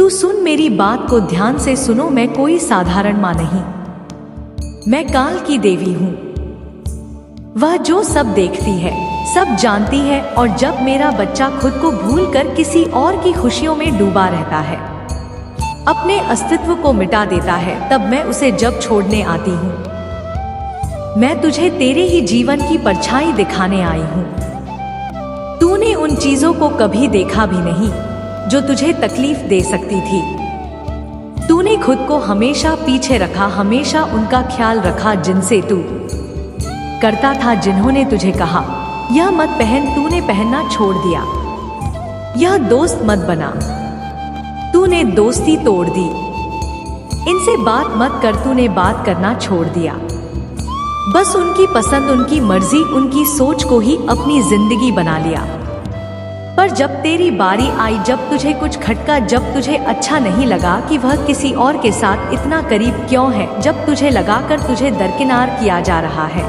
तू सुन मेरी बात को ध्यान से सुनो, मैं कोई साधारण माँ नहीं, मैं काल की देवी हूँ। वह जो सब देखती है, सब जानती है, और जब मेरा बच्चा खुद को भूलकर किसी और की खुशियों में डूबा रहता है, अपने अस्तित्व को मिटा देता है, तब मैं उसे जब छोड़ने आती हूँ, मैं तुझे तेरे ही जीवन की परछाई दिखाने आई हूँ। तूने उन चीजों को कभी देखा भी नहीं जो तुझे तकलीफ दे सकती थी। तूने खुद को हमेशा पीछे रखा, हमेशा उनका ख्याल रखा जिनसे तू करता था, जिन्होंने तुझे कहा यह मत पहन, तूने पहनना छोड़ दिया। यह दोस्त मत बना, तूने दोस्ती तोड़ दी। इनसे बात मत कर, तूने बात करना छोड़ दिया। बस उनकी पसंद, उनकी मर्जी, उनकी सोच को ही अपनी जिंदगी बना लिया। पर जब तेरी बारी आई, जब तुझे कुछ खटका, जब तुझे अच्छा नहीं लगा कि वह किसी और के साथ इतना करीब क्यों है, जब तुझे लगा कर तुझे दरकिनार किया जा रहा है,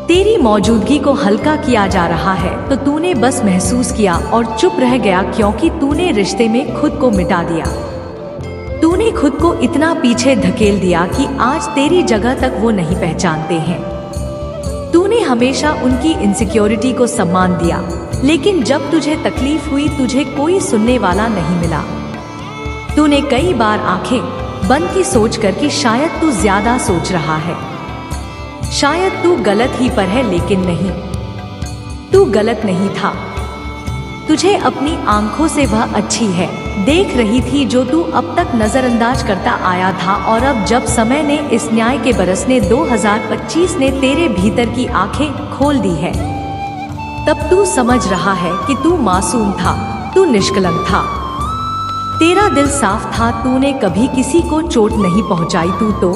तेरी मौजूदगी को हल्का किया जा रहा है, तो तूने बस महसूस किया और चुप रह गया, क्योंकि तूने रिश्ते में खुद को मिटा दिया। तूने खुद को इतना पीछे धकेल दिया कि आज तेरी जगह तक वो नहीं पहचानते हैं। तूने हमेशा उनकी इनसिक्योरिटी को सम्मान दिया, लेकिन जब तुझे तकलीफ हुई, तुझे कोई सुनने वाला नहीं मिला। तूने कई बार आंखें बंद की सोचकर कि शायद तू ज्यादा सोच रहा है, शायद तू गलत ही पर है, लेकिन नहीं, तू गलत नहीं था। तुझे अपनी आंखों से वह अच्छी है देख रही थी जो तू अब तक नजरअंदाज करता आया था, और अब जब समय ने, इस न्याय के बरसने 2025 ने तेरे भीतर की आंखें खोल दी है, तब तू समझ रहा है कि तू मासूम था, तू निष्कलंक था, तेरा दिल साफ था, तूने कभी किसी को चोट नहीं पहुंचाई। तू तो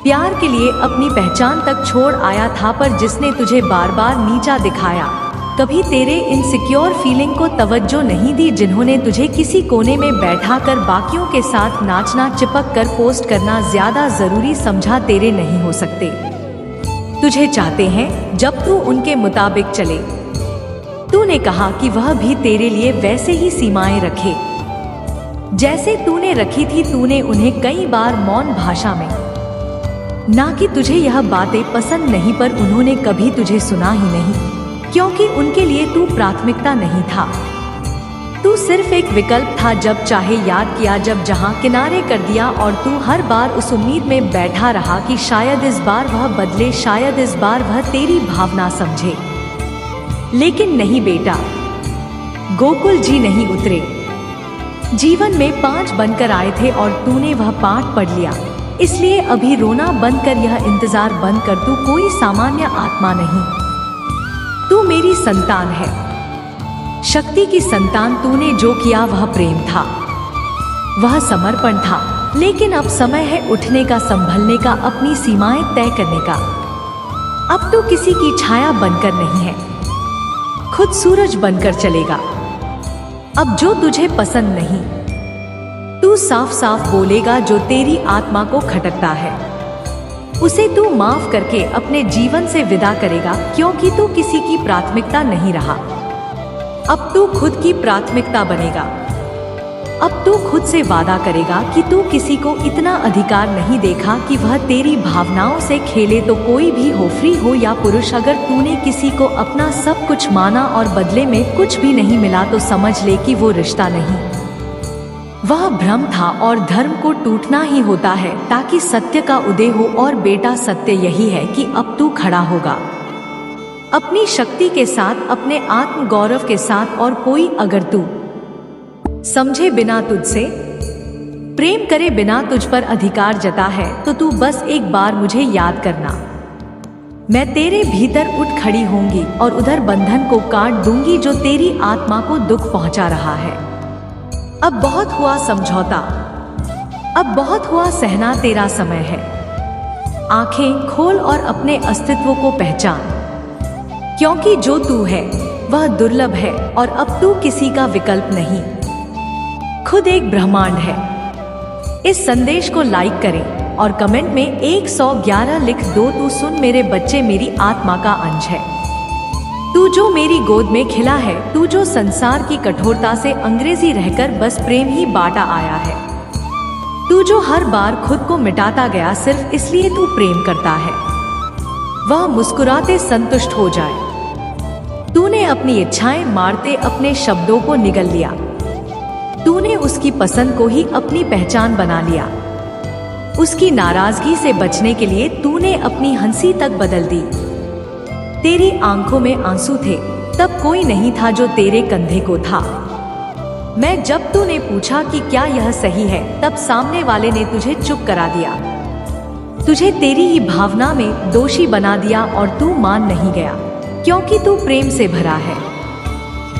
प्यार के लिए अपनी पहचान तक छोड़ आया था, पर जिसने तुझे बार बार नीचा दिखाया, कभी तेरे इनसिक्योर फीलिंग को तवज्जो नहीं दी, जिन्होंने तुझे किसी कोने में बैठा कर बाकियों के साथ नाचना, चिपक कर पोस्ट करना ज्यादा जरूरी समझा, तेरे नहीं हो सकते। तुझे चाहते हैं जब तू उनके मुताबिक चले। तूने कहा कि वह भी तेरे लिए वैसे ही सीमाएं रखे जैसे तूने रखी थी। तूने उन्हें कई बार मौन भाषा में, ना कि तुझे यह बातें पसंद नहीं, पर उन्होंने कभी तुझे सुना ही नहीं, क्योंकि उनके लिए तू प्राथमिकता नहीं था। तू सिर्फ एक विकल्प था, जब चाहे याद किया, जब जहां किनारे कर दिया, और तू हर बार उस उम्मीद में बैठा रहा कि शायद इस बार वह बदले, शायद इस बार वह तेरी भावना समझे। लेकिन नहीं बेटा, गोकुल जी नहीं उतरे। जीवन में 5 बनकर आए थे और तूने वह पाठ पढ़ लिया, इसलिए अभी रोना बंद कर, यह इंतजार बंद कर। तू कोई सामान्य आत्मा नहीं, तू मेरी संतान है, शक्ति की संतान। तूने जो किया वह प्रेम था, वह समर्पण था, लेकिन अब समय है उठने का, संभलने का, अपनी सीमाएं तय करने का। अब तू किसी की छाया बनकर नहीं है, खुद सूरज बनकर चलेगा। अब जो तुझे पसंद नहीं, तू साफ साफ बोलेगा। जो तेरी आत्मा को खटकता है, उसे तू माफ करके अपने जीवन से विदा करेगा, क्योंकि तू किसी की प्राथमिकता नहीं रहा। अब तू खुद की प्राथमिकता बनेगा। अब तू खुद से वादा करेगा कि तू किसी को इतना अधिकार नहीं देखा कि वह तेरी भावनाओं से खेले, तो कोई भी हो, फ्री हो या पुरुष। अगर तूने किसी को अपना सब कुछ माना और बदले में कुछ भी नहीं मिला, तो समझ ले कि वो रिश्ता नहीं, वह भ्रम था, और धर्म को टूटना ही होता है ताकि सत्य का उदय हो। और बेटा, सत्य यही है कि अब तू खड़ा होगा अपनी शक्ति के साथ, अपने आत्म गौरव के साथ, और कोई अगर तू समझे बिना तुझसे प्रेम करे, बिना तुझ पर अधिकार जता है, तो तू बस एक बार मुझे याद करना। मैं तेरे भीतर उठ खड़ी होंगी और उधर बंधन को काट दूंगी जो तेरी आत्मा को दुख पहुंचा रहा है। अब बहुत हुआ समझौता, अब बहुत हुआ सहना, तेरा समय है। आंखें खोल और अपने अस्तित्व को पहचान, क्योंकि जो तू है वह दुर्लभ है, और अब तू किसी का विकल्प नहीं, खुद एक ब्रह्मांड है। इस संदेश को लाइक करें और कमेंट में 111 लिख दो। तू सुन मेरे बच्चे, मेरी आत्मा का अंश है। तू जो मेरी गोद में खिला है, तू जो संसार की कठोरता से अंग्रेजी रहकर बस प्रेम ही बांटा आया है, तू जो हर बार खुद को मिटाता गया सिर्फ इसलिए तू प्रेम करता है, वह मुस्कुराते संतुष्ट हो जाए। तूने अपनी इच्छाएं मारते अपने शब्दों को निगल लिया, तूने उसकी पसंद को ही अपनी पहचान बना लिया। उसकी नाराजगी से बचने के लिए तूने अपनी हंसी तक बदल दी। तेरी आंखों में आंसू थे, तब कोई नहीं था जो तेरे कंधे को था। मैं जब तूने पूछा कि क्या यह सही है, तब सामने वाले ने तुझे चुप करा दिया, तुझे तेरी ही भावना में दोषी बना दिया और तू मान नहीं गया, क्योंकि तू प्रेम से भरा है।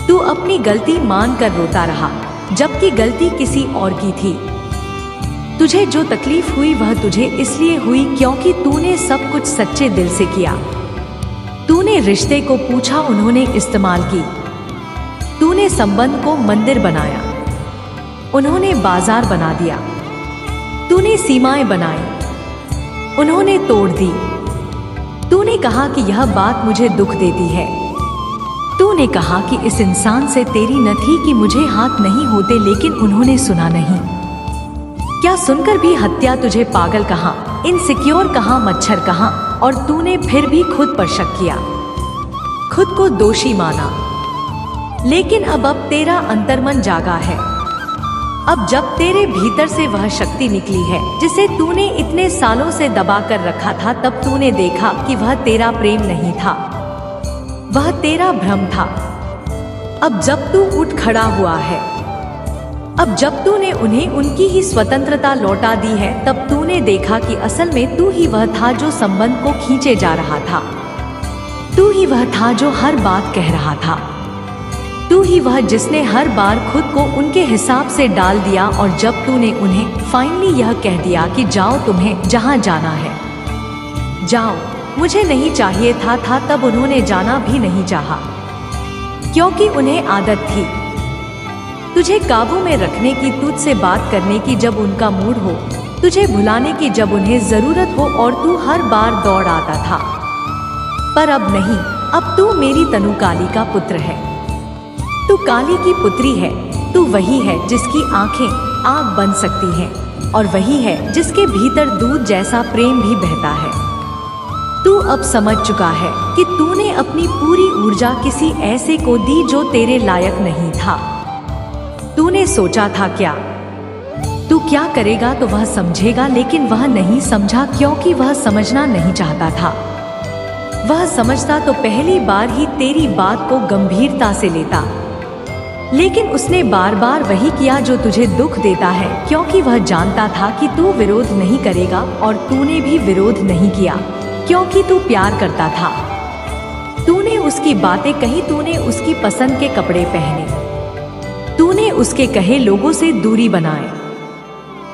तू अपनी गलती मान कर रोता रहा, जबकि गलती किसी और की थी। तुझे जो तकलीफ हुई वह तुझे इसलिए हुई क्योंकि तूने सब कुछ सच्चे दिल से किया। तूने रिश्ते को पूछा, उन्होंने इस्तेमाल की। तूने संबंध को मंदिर बनाया, उन्होंने बाजार बना दिया। तूने सीमाएं बनाई, उन्होंने तोड़ दी। तूने कहा कि यह बात मुझे दुख देती है। तूने कहा कि इस इंसान से तेरी न थी कि मुझे हाथ नहीं होते, लेकिन उन्होंने सुना नहीं। क्या सुनकर भी हत्या तुझे पागल कहा, इनसिक्योर कहा, मच्छर कहा, और तूने फिर भी खुद पर शक किया, खुद को दोषी माना। लेकिन अब तेरा अंतर्मन जागा है। अब जब तेरे भीतर से वह शक्ति निकली है जिसे तूने इतने सालों से दबा कर रखा था, तब तूने देखा कि वह तेरा प्रेम नहीं था, वह तेरा भ्रम था। अब जब तू उठ खड़ा हुआ है, अब जब तूने उन्हें उनकी ही स्वतंत्रता लौटा दी है, तब तूने देखा कि असल में तू ही वह था जो संबंध को खींचे जा रहा था। तू ही वह था जो हर बात कह रहा था। तू ही वह जिसने हर बार खुद को उनके हिसाब से डाल दिया। और जब तूने उन्हें फाइनली यह कह दिया कि जाओ, तुम्हें जहां जाना है जाओ, मुझे नहीं चाहिए था, तब उन्होंने जाना भी नहीं चाहा, क्योंकि उन्हें आदत थी तुझे काबू में रखने की, तुझसे बात करने की जब उनका मूड हो, तुझे भुलाने की जब उन्हें जरूरत हो, और तू हर बार दौड़ आता था। पर अब नहीं, अब तू मेरी तनु काली का पुत्र है। तू काली की पुत्री है। तू वही है जिसकी आंखें आग बन सकती हैं, और वही है जिसके भीतर दूध जैसा प्रेम भी बहता है। तू अब समझ चुका है कि तूने अपनी पूरी ऊर्जा किसी ऐसे को दी जो तेरे लायक नहीं था। तूने सोचा था क्या तू क्या करेगा तो वह समझेगा, लेकिन वह नहीं समझा, क्योंकि वह समझना नहीं चाहता था। वह समझता तो पहली बार ही तेरी बात को गंभीरता से लेता, लेकिन उसने बार बार वही किया जो तुझे दुख देता है, क्योंकि वह जानता था कि तू विरोध नहीं करेगा, और तूने भी विरोध नहीं किया, क्योंकि तू प्यार करता था। तूने उसकी बातें कही, तूने उसकी पसंद के कपड़े पहने, तूने उसके कहे लोगों से दूरी बनाए,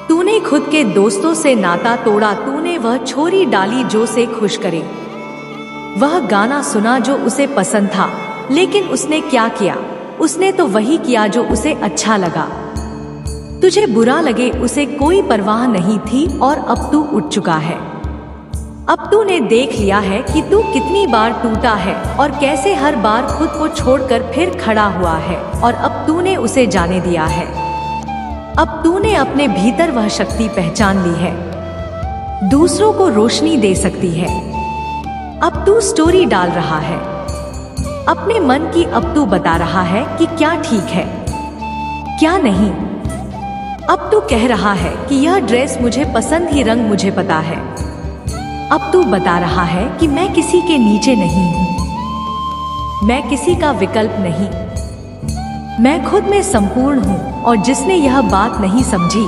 तूने खुद के दोस्तों से नाता तोड़ा, तूने वह छोरी डाली जो उसे खुश करे, वह गाना सुना जो उसे पसंद था। लेकिन उसने क्या किया? उसने तो वही किया जो उसे अच्छा लगा। तुझे बुरा लगे उसे कोई परवाह नहीं थी, और अब तू उठ चुका है। अब तूने देख लिया है कि तू कितनी बार टूटा है और कैसे हर बार खुद को छोड़कर फिर खड़ा हुआ है, और अब तूने उसे जाने दिया है। अब तूने अपने भीतर वह शक्ति पहचान ली है, दूसरों को रोशनी दे सकती है। अब तू स्टोरी डाल रहा है अपने मन की, अब तू बता रहा है कि क्या ठीक है क्या नहीं। अब तू कह रहा है कि यह ड्रेस मुझे पसंद, ही रंग मुझे पता है। अब तू बता रहा है कि मैं किसी के नीचे नहीं हूँ, मैं किसी का विकल्प नहीं, मैं खुद में संपूर्ण हूँ। और जिसने यह बात नहीं समझी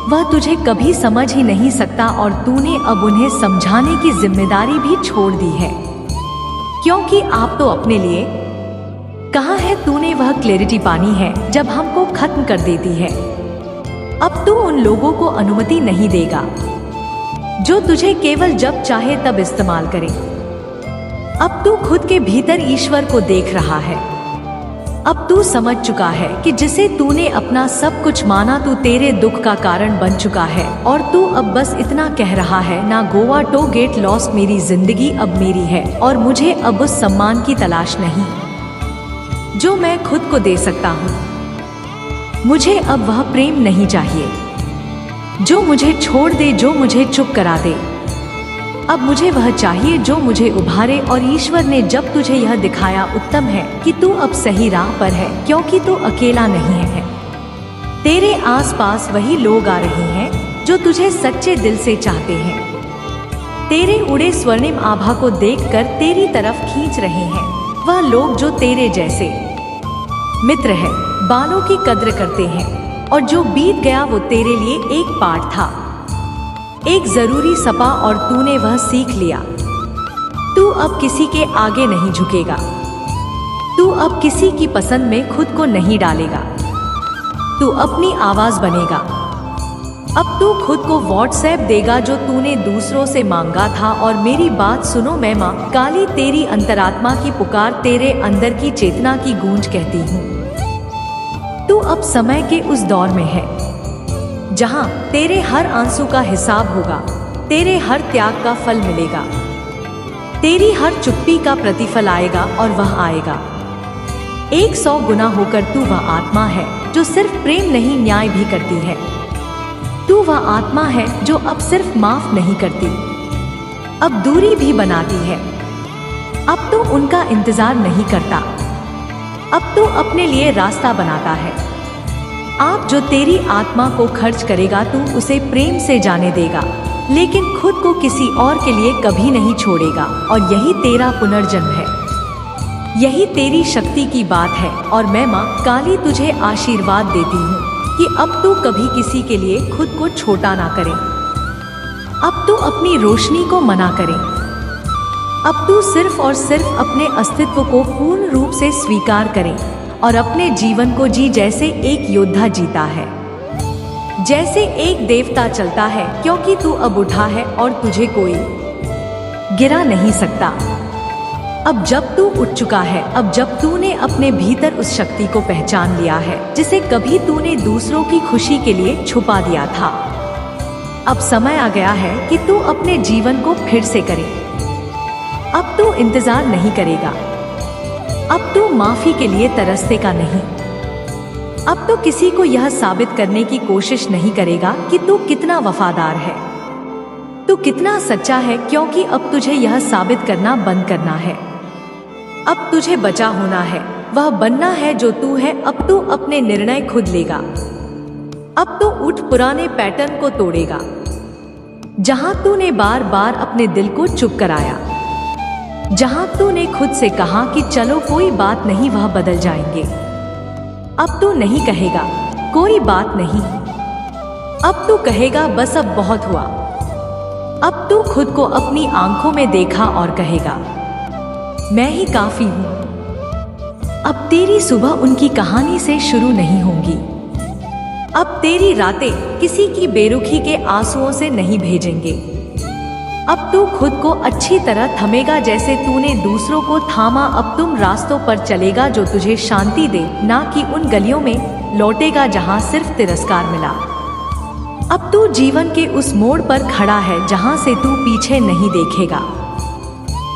वह तुझे कभी समझ ही नहीं सकता, और तूने अब उन्हें समझाने की जिम्मेदारी भी छोड़ दी है, क्योंकि आप तो अपने लिए कहाँ है। तूने वह क्लैरिटी पानी है जब हमको खत्म कर देती है। अब तू उन लोगों को अनुमति नहीं देगा जो तुझे केवल जब चाहे तब इस्तेमाल करे। अब तू खुद के भीतर ईश्वर को देख रहा है। अब तू समझ चुका है कि जिसे तूने अपना सब कुछ माना, तू तेरे दुख का कारण बन चुका है, और तू अब बस इतना कह रहा है, ना गोवा टू गेट लॉस्ट, मेरी जिंदगी अब मेरी है और मुझे अब उस सम्मान की तलाश नहीं। जो मैं खुद को दे सकता हूँ। मुझे अब वह प्रेम नहीं चाहिए जो मुझे छोड़ दे, जो मुझे चुप करा दे। अब मुझे वह चाहिए जो मुझे उभारे। और ईश्वर ने जब तुझे यह दिखाया, उत्तम है कि तू अब सही राह पर है, क्योंकि तू अकेला नहीं है। तेरे आसपास वही लोग आ रहे हैं जो तुझे सच्चे दिल से चाहते हैं। तेरे उड़े स्वर्णिम आभा को देखकर तेरी तरफ खींच रहे हैं वह लोग जो तेरे जैसे मित्र है, बालों की कद्र करते हैं। और जो बीत गया वो तेरे लिए एक पाठ था, एक जरूरी सपा, और तूने वह सीख लिया। तू अब किसी के आगे नहीं झुकेगा। तू अब किसी की पसंद में खुद को नहीं डालेगा। तू अपनी आवाज बनेगा। अब तू खुद को व्हाट्सएप देगा जो तूने दूसरों से मांगा था। और मेरी बात सुनो मैं माँ काली, तेरी अंतरात्मा की पुकार, तेरे अंदर की चेतना की गूंज कहती हूँ। तू अब समय के उस दौर में है जहां तेरे हर आंसू का हिसाब होगा, तेरे हर त्याग का फल मिलेगा, तेरी हर चुप्पी का प्रतिफल आएगा। और वह आएगा 100 गुना होकर। तू वह आत्मा है जो सिर्फ प्रेम नहीं, न्याय भी करती है। तू वह आत्मा है जो अब सिर्फ माफ नहीं करती, अब दूरी भी बनाती है। अब तो उनका इंतजार नहीं करता, अब तो अपने लिए रास्ता बनाता है। आप जो तेरी आत्मा को खर्च करेगा, तू उसे प्रेम से जाने देगा, लेकिन खुद को किसी और के लिए कभी नहीं छोड़ेगा। और यही तेरा पुनर्जन्म है, यही तेरी शक्ति की बात है। और मैं माँ काली तुझे आशीर्वाद देती हूँ कि अब तू कभी किसी के लिए खुद को छोटा ना करे। अब तू अपनी रोशनी को मना करे। अब तू सिर्फ और सिर्फ अपने अस्तित्व को पूर्ण रूप से स्वीकार करे और अपने जीवन को जी जैसे एक योद्धा जीता है, जैसे एक देवता चलता है, क्योंकि तू अब उठा है और तुझे कोई गिरा नहीं सकता। अब जब तू उठ चुका है, अब जब तूने अपने भीतर उस शक्ति को पहचान लिया है जिसे कभी तूने दूसरों की खुशी के लिए छुपा दिया था, अब समय आ गया है कि तू अपने जीवन को फिर से करे। अब तू इंतजार नहीं करेगा, अब तू माफी के लिए तरसतेगा नहीं। अब तो किसी को यह साबित करने की कोशिश नहीं करेगा कि तू कितना वफादार है, तू कितना सच्चा है, क्योंकि अब तुझे यह साबित करना बंद करना है। अब तुझे बचा होना है, वह बनना है जो तू है। अब तू अपने निर्णय खुद लेगा। अब तू उठ पुराने पैटर्न को तोड़ेगा, जहां तूने बार बार अपने दिल को चुप कराया, जहां तूने खुद से कहा कि चलो कोई बात नहीं, वह बदल जाएंगे। अब तू नहीं कहेगा कोई बात नहीं, अब तू कहेगा बस अब बहुत हुआ। अब तू खुद को अपनी आंखों में देखा और कहेगा मैं ही काफी हूं। अब तेरी सुबह उनकी कहानी से शुरू नहीं होंगी। अब तेरी रातें किसी की बेरुखी के आंसुओं से नहीं भेजेंगे। अब तू खुद को अच्छी तरह थमेगा जैसे तूने दूसरों को थामा। अब तुम रास्तों पर चलेगा जो तुझे शांति दे, ना कि उन गलियों में लौटेगा जहां सिर्फ तिरस्कार मिला। अब तू जीवन के उस मोड़ पर खड़ा है जहां से तू पीछे नहीं देखेगा,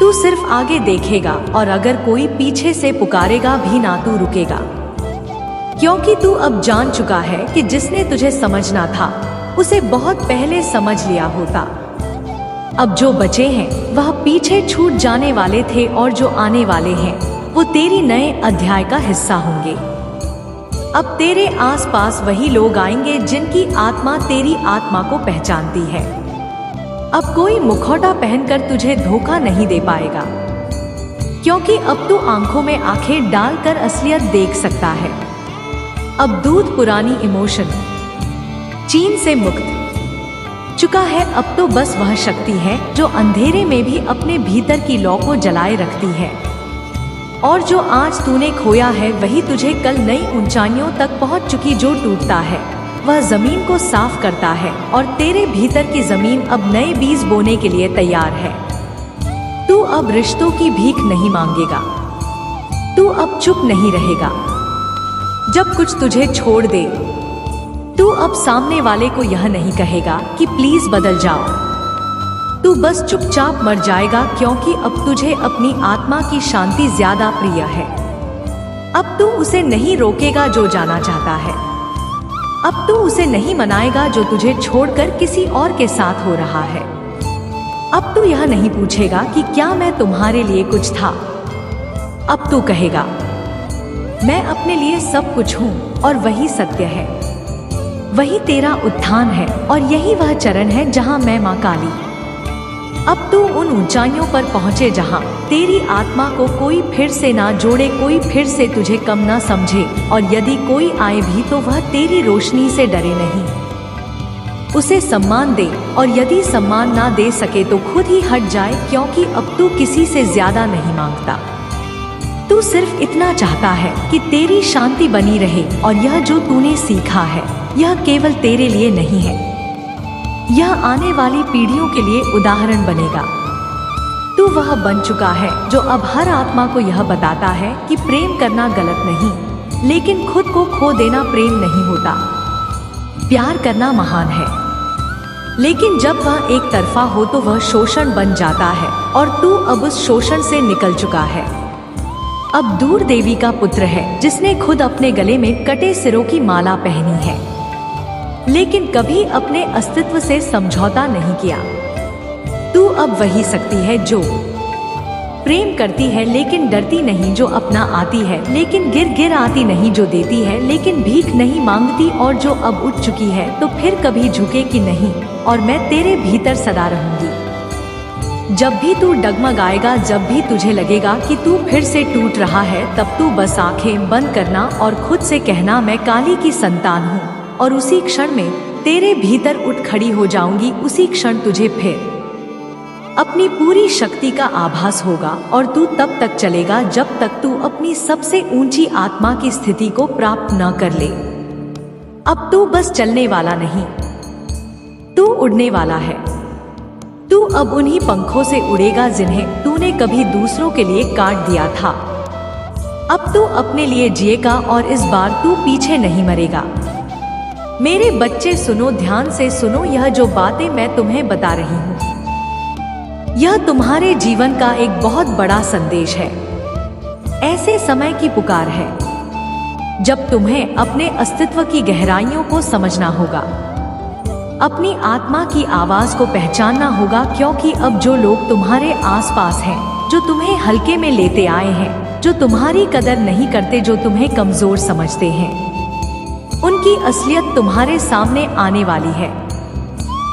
तू सिर्फ आगे देखेगा। और अगर कोई पीछे से पुकारेगा भी ना, तू रुकेगा, क्योंकि तू अब जान चुका है कि जिसने तुझे समझना था उसे बहुत पहले समझ लिया होता। अब जो बचे हैं वह पीछे छूट जाने वाले थे, और जो आने वाले हैं वो तेरी नए अध्याय का हिस्सा होंगे। अब तेरे आसपास वही लोग आएंगे जिनकी आत्मा तेरी आत्मा को पहचानती है। अब कोई मुखौटा पहनकर तुझे धोखा नहीं दे पाएगा, क्योंकि अब तू आंखों में आंखें डालकर असलियत देख सकता है। अब दूध पुरानी इमोशन चीन से मुक्त चुका है। अब तो बस वह शक्ति है जो अंधेरे में भी अपने भीतर की लौ को जलाए रखती है, और जो आज तूने खोया है वही तुझे कल नई ऊंचाइयों तक पहुंच चुकी। जो टूटता है वह जमीन को साफ करता है, और तेरे भीतर की जमीन अब नए बीज बोने के लिए तैयार है। तू अब रिश्तों की भीख नहीं मांगेगा, तू अब चुप नहीं रहेगा जब कुछ तुझे छोड़ दे। तू अब सामने वाले को यह नहीं कहेगा कि प्लीज बदल जाओ, तू बस चुपचाप मर जाएगा, क्योंकि अब तुझे अपनी आत्मा की शांति ज्यादा प्रिय है। अब तू उसे नहीं रोकेगा जो जाना चाहता है। अब तू उसे नहीं मनाएगा जो तुझे छोड़कर किसी और के साथ हो रहा है। अब तू यह नहीं पूछेगा कि क्या मैं तुम्हारे लिए कुछ था। अब तू कहेगा मैं अपने लिए सब कुछ हूँ और वही सत्य है, वही तेरा उत्थान है और यही वह चरण है जहाँ मैं माँ काली। अब तू उन ऊंचाइयों पर पहुँचे जहाँ तेरी आत्मा को कोई फिर से ना जोड़े, कोई फिर से तुझे कम ना समझे, और यदि कोई आए भी तो वह तेरी रोशनी से डरे नहीं। उसे सम्मान दे, और यदि सम्मान ना दे सके तो खुद ही हट जाए, क्योंकि अब तू किसी से ज्यादा नहीं मांगता। तू सिर्फ इतना चाहता है कि तेरी शांति बनी रहे, और यह जो तूने सीखा है यह केवल तेरे लिए नहीं है, यह आने वाली पीढ़ियों के लिए उदाहरण बनेगा। तू वह बन चुका है जो अब हर आत्मा को यह बताता है कि प्रेम करना गलत नहीं, लेकिन खुद को खो देना प्रेम नहीं होता। प्यार करना महान है, लेकिन जब वह एक तरफा हो तो वह शोषण बन जाता है, और तू अब उस शोषण से निकल चुका है। अब दूर देवी का पुत्र है जिसने खुद अपने गले में कटे सिरों की माला पहनी है, लेकिन कभी अपने अस्तित्व से समझौता नहीं किया। तू अब वही शक्ति है जो प्रेम करती है लेकिन डरती नहीं, जो अपना आती है लेकिन गिर गिर आती नहीं, जो देती है लेकिन भीख नहीं मांगती, और जो अब उठ चुकी है तो फिर कभी झुकेगी नहीं, और मैं तेरे भीतर सदा रहूंगी। जब भी तू डगमगाएगा, जब भी तुझे लगेगा कि तू फिर से टूट रहा है, तब तू बस आंखें बंद करना और खुद से कहना मैं काली की संतान हूँ, और उसी क्षण में तेरे भीतर उठ खड़ी हो जाऊंगी। उसी क्षण तुझे फिर अपनी पूरी शक्ति का आभास होगा, और तू तब तक चलेगा जब तक तू अपनी सबसे ऊंची आत्मा की स्थिति को प्राप्त न कर ले। अब तू बस चलने वाला नहीं, तू उड़ने वाला है। तू अब उन्हीं पंखों से उड़ेगा जिन्हें तूने कभी दूसरों के लिए काट दिया था। अब तू अपने लिए जिएगा, और इस बार तू पीछे नहीं मरेगा। मेरे बच्चे सुनो, ध्यान से सुनो, यह जो बातें मैं तुम्हें बता रही हूँ यह तुम्हारे जीवन का एक बहुत बड़ा संदेश है। ऐसे समय की पुकार है जब तुम्हें अपने अस्तित्व की गहराइयों को समझना होगा, अपनी आत्मा की आवाज को पहचानना होगा, क्योंकि अब जो लोग तुम्हारे आसपास हैं, जो तुम्हें हल्के में लेते आए हैं, जो तुम्हारी कदर नहीं करते, जो तुम्हें कमजोर समझते हैं, उनकी असलियत तुम्हारे सामने आने वाली है।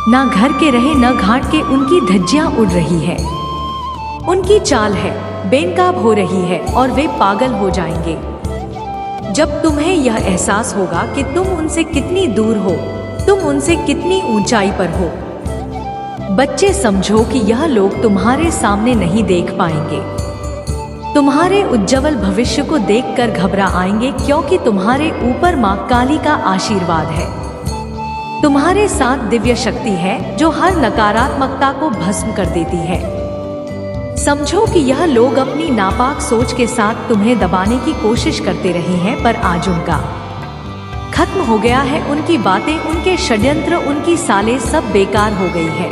ना घर के रहे न घाट के उनकी धज्जियां उड़ रही है, उनकी चाल है बेनकाब हो रही है, और वे पागल हो जाएंगे जब तुम्हें यह एहसास होगा कि तुम उनसे कितनी दूर हो, तुम उनसे कितनी ऊंचाई पर हो। बच्चे समझो कि यह लोग तुम्हारे सामने नहीं देख पाएंगे, तुम्हारे उज्जवल भविष्य को देखकर घबरा आएंगे, क्योंकि तुम्हारे ऊपर मां काली का आशीर्वाद है। तुम्हारे साथ दिव्य शक्ति है जो हर नकारात्मकता को भस्म कर देती है। समझो कि यह लोग अपनी नापाक सोच के साथ तुम्हें दबाने की कोशिश करते रहे हैं, पर आज उनका खत्म हो गया है। उनकी बातें, उनके षड्यंत्र, उनकी सालें सब बेकार हो गई है।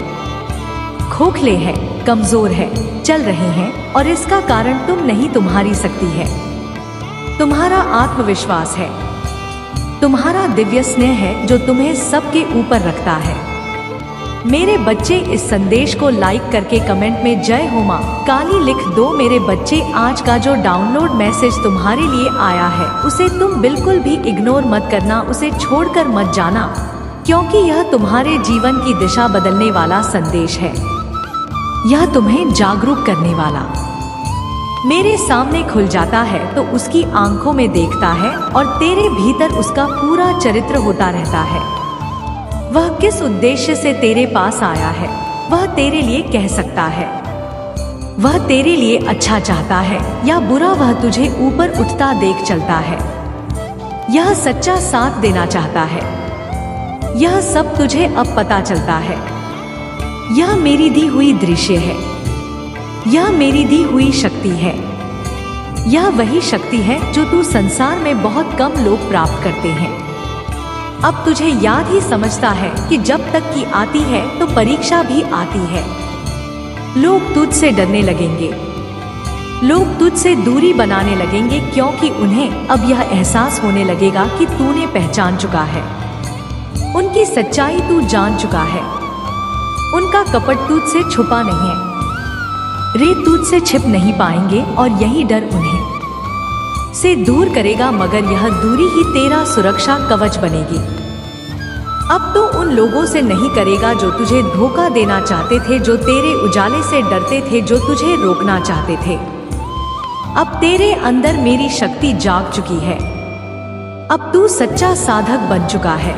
खोखले हैं, कमजोर है, चल रहे हैं, और इसका कारण तुम नहीं, तुम्हारी शक्ति है, तुम्हारा आत्मविश्वास है, तुम्हारा दिव्य स्नेह है जो तुम्हें सबके ऊपर रखता है। मेरे बच्चे, इस संदेश को लाइक करके कमेंट में जय हो मां काली लिख दो। मेरे बच्चे, आज का जो डाउनलोड मैसेज तुम्हारे लिए आया है उसे तुम बिल्कुल भी इग्नोर मत करना, उसे छोड़कर मत जाना, क्योंकि यह तुम्हारे जीवन की दिशा बदलने वाला संदेश है। यह तुम्हें जागरूक करने वाला मेरे सामने खुल जाता है तो उसकी आंखों में देखता है, और तेरे भीतर उसका पूरा चरित्र होता रहता है। वह किस उद्देश्य से तेरे पास आया है वह तेरे लिए कह सकता है। वह तेरे लिए अच्छा चाहता है या बुरा, वह तुझे ऊपर उठता देख चलता है। यह सच्चा साथ देना चाहता है। यह सब तुझे अब पता चलता है। यह मेरी दी हुई दृश्य है, यह मेरी दी हुई शक्ति है। यह वही शक्ति है जो तू संसार में बहुत कम लोग प्राप्त करते हैं। अब तुझे याद ही समझता है कि जब तक की आती है तो परीक्षा भी आती है। लोग तुझसे डरने लगेंगे, लोग तुझसे दूरी बनाने लगेंगे क्योंकि उन्हें अब यह एहसास होने लगेगा कि तूने पहचान चुका है। उनकी सच्चाई तू जान चुका है। उनका कपट तुझसे छुपा नहीं है। रे तुझसे छिप नहीं पाएंगे और यही डर उन्हें से दूर करेगा, मगर यह दूरी ही तेरा सुरक्षा कवच बनेगी। अब तो उन लोगों से नहीं करेगा जो तुझे धोखा देना चाहते थे, जो तेरे उजाले से डरते थे, जो तुझे रोकना चाहते थे। अब तेरे अंदर मेरी शक्ति जाग चुकी है। अब तू सच्चा साधक बन चुका है।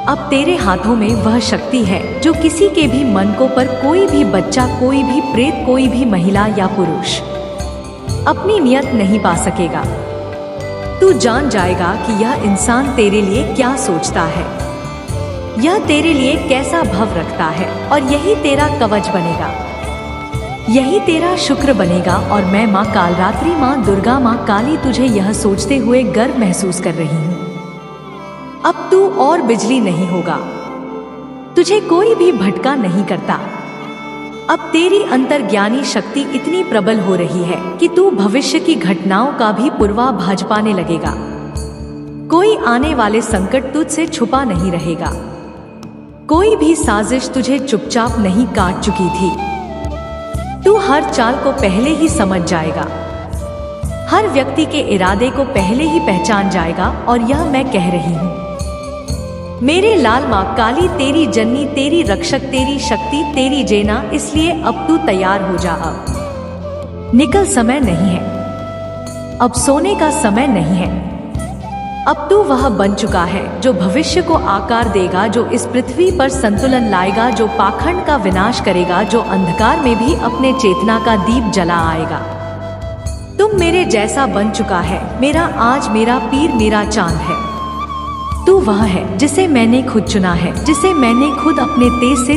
अब तेरे हाथों में वह शक्ति है जो किसी के भी मन को पर कोई भी बच्चा, कोई भी प्रेत, कोई भी महिला या पुरुष अपनी नियत नहीं पा सकेगा। तू जान जाएगा कि यह इंसान तेरे लिए क्या सोचता है, यह तेरे लिए कैसा भाव रखता है, और यही तेरा कवच बनेगा, यही तेरा शुक्र बनेगा। और मैं माँ कालरात्रि, माँ दुर्गा, माँ काली तुझे यह सोचते हुए गर्व महसूस कर रही हूँ। अब तू और बिजली नहीं होगा, तुझे कोई भी भटका नहीं करता। अब तेरी अंतर्ज्ञानी शक्ति इतनी प्रबल हो रही है कि तू भविष्य की घटनाओं का भी पूर्वाभास पाने लगेगा। कोई आने वाले संकट तुझसे छुपा नहीं रहेगा। कोई भी साजिश तुझे चुपचाप नहीं काट चुकी थी। तू हर चाल को पहले ही समझ जाएगा, हर व्यक्ति के इरादे को पहले ही पहचान जाएगा। और यह मैं कह रही हूँ, मेरे लाल माँ काली तेरी जननी, तेरी रक्षक, तेरी शक्ति, तेरी जेना। इसलिए अब तू तैयार हो जा। अब निकल समय नहीं है, अब सोने का समय नहीं है। अब तू वह बन चुका है जो भविष्य को आकार देगा, जो इस पृथ्वी पर संतुलन लाएगा, जो पाखंड का विनाश करेगा, जो अंधकार में भी अपने चेतना का दीप जला आएगा। तुम मेरे जैसा बन चुका है। मेरा आज, मेरा पीर, मेरा चांद है। तू वह है जिसे मैंने खुद चुना है, जिसे मैंने खुद अपने तेज से